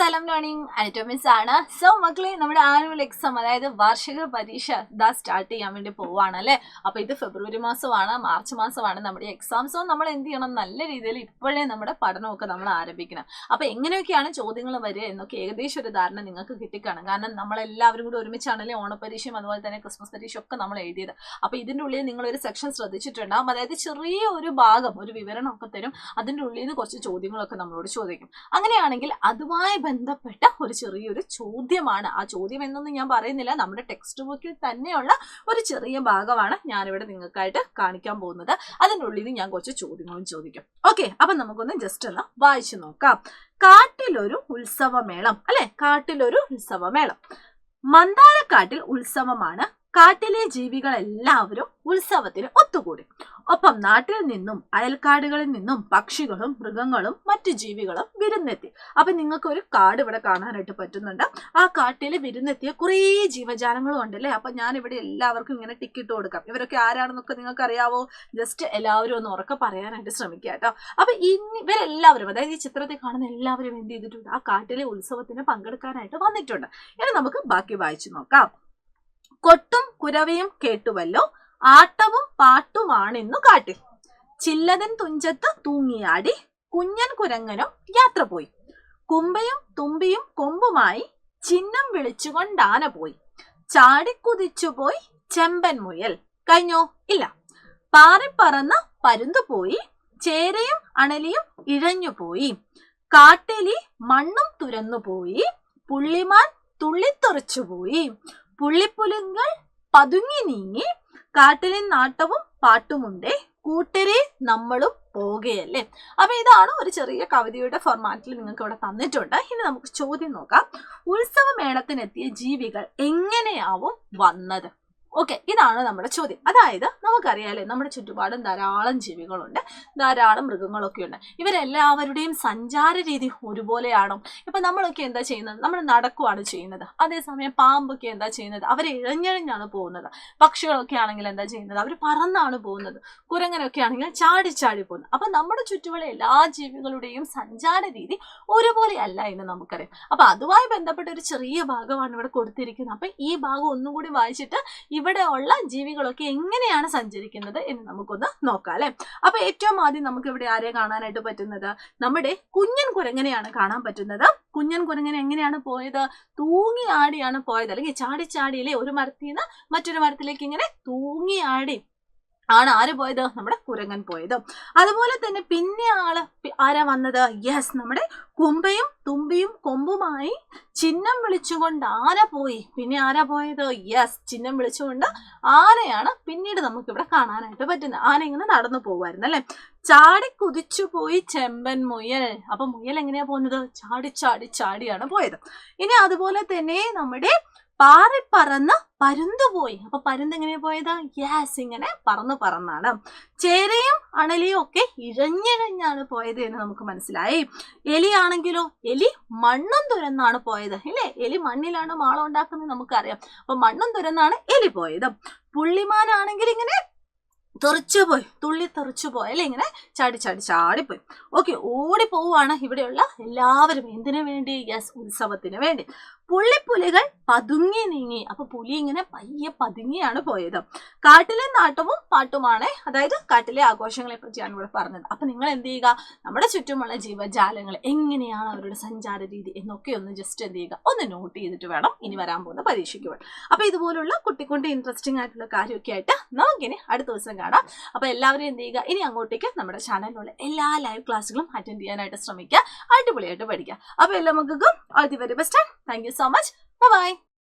സലം learning അനറ്റോമിക്സ് ആണ്. So മക്കളെ, നമ്മുടെ ആനുവൽ എക്സാം അതായത് വാർഷിക പരീക്ഷ ഇതാ സ്റ്റാർട്ട് ചെയ്യാൻ വേണ്ടി പോവാണ് അല്ലേ. അപ്പൊ ഇത് ഫെബ്രുവരി മാസമാണ്, മാർച്ച് മാസമാണ് നമ്മുടെ എക്സാം. സോ നമ്മൾ എന്ത് ചെയ്യണം, നല്ല രീതിയിൽ ഇപ്പോഴേ നമ്മുടെ പഠനമൊക്കെ നമ്മൾ ആരംഭിക്കണം. അപ്പൊ എങ്ങനെയൊക്കെയാണ് ചോദ്യങ്ങൾ വരിക എന്നൊക്കെ ഏകദേശം ഒരു ധാരണ നിങ്ങൾക്ക് കിട്ടിക്കാണും. കാരണം നമ്മളെല്ലാവരും കൂടി ഒരുമിച്ചാണല്ലേ ഓണപരീക്ഷയും അതുപോലെ തന്നെ ക്രിസ്മസ് പരീക്ഷ ഒക്കെ നമ്മൾ എഴുതിയത്. അപ്പൊ ഇതിന്റെ ഉള്ളിൽ നിങ്ങൾ ഒരു സെക്ഷൻ ശ്രദ്ധിച്ചിട്ടുണ്ടാവും. അതായത് ചെറിയ ഒരു ഭാഗം, ഒരു വിവരണമൊക്കെ തരും. അതിന്റെ ഉള്ളിൽ നിന്ന് കുറച്ച് ചോദ്യങ്ങളൊക്കെ നമ്മളോട് ചോദിക്കും. അങ്ങനെയാണെങ്കിൽ അതുമായി ബന്ധപ്പെട്ട ഒരു ചെറിയൊരു ചോദ്യമാണ്. ആ ചോദ്യം എന്നൊന്നും ഞാൻ പറയുന്നില്ല, നമ്മുടെ ടെക്സ്റ്റ് ബുക്കിൽ തന്നെയുള്ള ഒരു ചെറിയ ഭാഗമാണ് ഞാനിവിടെ നിങ്ങൾക്കായിട്ട് കാണിക്കാൻ പോകുന്നത്. അതിൻ്റെ ഉള്ളിൽ ഞാൻ കുറച്ച് ചോദ്യങ്ങളും ചോദിക്കും. ഓക്കെ, അപ്പൊ നമുക്കൊന്ന് ജസ്റ്റ് ഒന്ന് വായിച്ചു നോക്കാം. കാട്ടിലൊരു ഉത്സവമേളം അല്ലെ, കാട്ടിലൊരു ഉത്സവമേളം. മന്ദാരക്കാട്ടിൽ ഉത്സവമാണ്. കാട്ടിലെ ജീവികളെല്ലാവരും ഉത്സവത്തിന് ഒത്തുകൂടി. ഒപ്പം നാട്ടിൽ നിന്നും അയൽക്കാടുകളിൽ നിന്നും പക്ഷികളും മൃഗങ്ങളും മറ്റു ജീവികളും വിരുന്നെത്തി. അപ്പൊ നിങ്ങൾക്ക് ഒരു കാട് ഇവിടെ കാണാനായിട്ട് പറ്റുന്നുണ്ട്. ആ കാട്ടിൽ വിരുന്നെത്തിയ കുറേ ജീവജാലങ്ങളും ഉണ്ടല്ലേ. അപ്പൊ ഞാൻ ഇവിടെ എല്ലാവർക്കും ഇങ്ങനെ ടിക്കറ്റ് കൊടുക്കാം. ഇവരൊക്കെ ആരാണെന്നൊക്കെ നിങ്ങൾക്ക് അറിയാവോ? ജസ്റ്റ് എല്ലാവരും ഒന്ന് ഉറക്കെ പറയാനായിട്ട് ശ്രമിക്കുക കേട്ടോ. അപ്പൊ ഇവരെല്ലാവരും, അതായത് ഈ ചിത്രത്തിൽ കാണുന്ന എല്ലാവരും എന്ത് ചെയ്തിട്ടുണ്ട്, ആ കാട്ടിലെ ഉത്സവത്തിന് പങ്കെടുക്കാനായിട്ട് വന്നിട്ടുണ്ട്. ഇനി നമുക്ക് ബാക്കി വായിച്ചു നോക്കാം. കൊട്ടും കുരവയും കേട്ടുവല്ലോ, ആട്ടവും പാട്ടുമാണിന്നു കാട്ടിൽ. ചില്ലതൻ തുഞ്ചത്ത് തൂങ്ങിയാടി, കുഞ്ഞൻ കുരങ്ങനും യാത്ര പോയി. കുമ്പയും തുമ്പിയും കൊമ്പുമായി ചിഹ്നം വിളിച്ചുകൊണ്ടാന പോയി. ചാടിക്കുതിച്ചുപോയി ചെമ്പൻ മുയൽ. കഴിഞ്ഞോ? ഇല്ല. പാറിപ്പറന്ന് പരുന്തുപോയി, ചേരയും അണലിയും ഇഴഞ്ഞുപോയി. കാട്ടെലി മണ്ണും തുരന്നുപോയി, പുള്ളിമാൻ തുള്ളിത്തെറിച്ചുപോയി. പുള്ളിപ്പുലിങ്ങൾ പതുങ്ങി നീങ്ങി, കാട്ടിലെ നാട്ടവും പാട്ടുമുണ്ടേ, കൂട്ടരെ നമ്മളും പോകയല്ലേ. അപ്പൊ ഇതാണ് ഒരു ചെറിയ കവിതയുടെ ഫോർമാറ്റിൽ നിങ്ങൾക്ക് ഇവിടെ തന്നിട്ടുണ്ട്. ഇനി നമുക്ക് ചോദ്യം നോക്കാം. ഉത്സവമേളത്തിനെത്തിയ ജീവികൾ എങ്ങനെയാവും വന്നത്? ഓക്കെ, ഇതാണ് നമ്മുടെ ചോദ്യം. അതായത് നമുക്കറിയാലേ, നമ്മുടെ ചുറ്റുപാടും ധാരാളം ജീവികളുണ്ട്, ധാരാളം മൃഗങ്ങളൊക്കെ ഉണ്ട്. ഇവരെല്ലാവരുടെയും സഞ്ചാര രീതി ഒരുപോലെയാണോ? ഇപ്പൊ നമ്മളൊക്കെ എന്താ ചെയ്യുന്നത്? നമ്മൾ നടക്കുവാണ് ചെയ്യുന്നത്. അതേസമയം പാമ്പൊക്കെ എന്താ ചെയ്യുന്നത്? അവർ ഇഴഞ്ഞിഴഞ്ഞാണ് പോകുന്നത്. പക്ഷികളൊക്കെ ആണെങ്കിൽ എന്താ ചെയ്യുന്നത്? അവർ പറന്നാണ് പോകുന്നത്. കുരങ്ങനൊക്കെ ആണെങ്കിൽ ചാടി ചാടി പോകുന്നത്. അപ്പൊ നമ്മുടെ ചുറ്റുമുള്ള എല്ലാ ജീവികളുടെയും സഞ്ചാര രീതി ഒരുപോലെ അല്ല എന്ന് നമുക്കറിയാം. അപ്പൊ അതുമായി ബന്ധപ്പെട്ട ഒരു ചെറിയ ഭാഗമാണ് ഇവിടെ കൊടുത്തിരിക്കുന്നത്. അപ്പൊ ഈ ഭാഗം ഒന്നുകൂടി വായിച്ചിട്ട് ഇവിടെ ഉള്ള ജീവികളൊക്കെ എങ്ങനെയാണ് സഞ്ചരിക്കുന്നത് എന്ന് നമുക്കൊന്ന് നോക്കാം അല്ലെ. അപ്പൊ ഏറ്റവും ആദ്യം നമുക്ക് ഇവിടെ ആരെ കാണാനായിട്ട് പറ്റുന്നത്? നമ്മുടെ കുഞ്ഞൻ കുരങ്ങനെയാണ് കാണാൻ പറ്റുന്നത്. കുഞ്ഞൻ കുരങ്ങൻ എങ്ങനെയാണ് പോയത്? തൂങ്ങി ആടിയാണ് പോയത്, അല്ലെങ്കിൽ ചാടി ചാടിയില്ലേ, ഒരു മരത്തിൽ നിന്ന് മറ്റൊരു മരത്തിലേക്ക് ഇങ്ങനെ തൂങ്ങി ആടി ആണ് ആര് പോയത്? നമ്മുടെ കുരങ്ങൻ പോയത്. അതുപോലെ തന്നെ പിന്നെ ആരാ വന്നത്? യെസ്, നമ്മുടെ കുമ്പയും തുമ്പിയും കൊമ്പുമായി ചിഹ്നം വിളിച്ചുകൊണ്ട് ആന പോയി. പിന്നെ ആരാ പോയത്? യെസ്, ചിഹ്നം വിളിച്ചുകൊണ്ട് ആനയാണ് പിന്നീട് നമുക്ക് ഇവിടെ കാണാനായിട്ട് പറ്റുന്നത്. ആന ഇങ്ങനെ നടന്നു പോകുമായിരുന്നു അല്ലെ. ചാടി കുതിച്ചു പോയി ചെമ്പൻ മുയൽ. അപ്പൊ മുയൽ എങ്ങനെയാ പോകുന്നത്? ചാടി ചാടി ചാടിയാണ് പോയത്. ഇനി അതുപോലെ തന്നെ നമ്മുടെ പാറിപ്പറന്ന് പരുന്തുപോയി. അപ്പൊ പരുന്ത് എങ്ങനെയാ പോയത്? യെസ്, ഇങ്ങനെ പറന്നാണ്. ചേരയും അണലിയും ഒക്കെ ഇഴഞ്ഞിഴഞ്ഞാണ് പോയത് എന്ന് നമുക്ക് മനസ്സിലായി. എലി ആണെങ്കിലോ, എലി മണ്ണും തുരന്നാണ് പോയത് ഇല്ലേ. എലി മണ്ണിലാണ് മാളം ഉണ്ടാക്കുന്നത് നമുക്കറിയാം. അപ്പൊ മണ്ണും തുരന്നാണ് എലി പോയത്. പുള്ളിമാനാണെങ്കിൽ ഇങ്ങനെ തെറിച്ചുപോയി, തെറിച്ചുപോയി അല്ലെ, ഇങ്ങനെ ചാടി ചാടി ചാടിപ്പോയി. ഓക്കെ, ഓടി പോവാണ് ഇവിടെയുള്ള എല്ലാവരും. എന്തിനു വേണ്ടി? യെസ്, ഉത്സവത്തിന് വേണ്ടി. പുള്ളിപ്പുലികൾ പതുങ്ങി നീങ്ങി. അപ്പൊ പുലി ഇങ്ങനെ പയ്യെ പതുങ്ങിയാണ് പോയത്. കാട്ടിലെ നാട്ടവും പാട്ടുമാണ്, അതായത് കാട്ടിലെ ആഘോഷങ്ങളെ പറ്റിയാണ് ഇവിടെ പറഞ്ഞത്. അപ്പൊ നിങ്ങൾ എന്ത് ചെയ്യുക, നമ്മുടെ ചുറ്റുമുള്ള ജീവജാലങ്ങൾ എങ്ങനെയാണ് അവരുടെ സഞ്ചാര രീതി എന്നൊക്കെ ഒന്ന് ജസ്റ്റ് എന്ത് ചെയ്യുക, ഒന്ന് നോട്ട് ചെയ്തിട്ട് വേണം ഇനി വരാൻ പോകുന്ന പരീക്ഷയ്ക്ക് വേണം. അപ്പൊ ഇതുപോലുള്ള കുട്ടിക്കൊണ്ട് ഇൻട്രസ്റ്റിംഗ് ആയിട്ടുള്ള കാര്യമൊക്കെ ആയിട്ട് നമുക്കിനി അടുത്ത ദിവസം കാണാം. അപ്പൊ എല്ലാവരും എന്ത് ചെയ്യുക, ഇനി അങ്ങോട്ടേക്ക് നമ്മുടെ ചാനലിലുള്ള എല്ലാ ലൈവ് ക്ലാസ്സുകളും അറ്റൻഡ് ചെയ്യാനായിട്ട് ശ്രമിക്കുക. അടിപൊളിയായിട്ട് പഠിക്കുക. അപ്പൊ എല്ലാ മക്കൾക്കും all the very best. Thank you so much. Bye bye.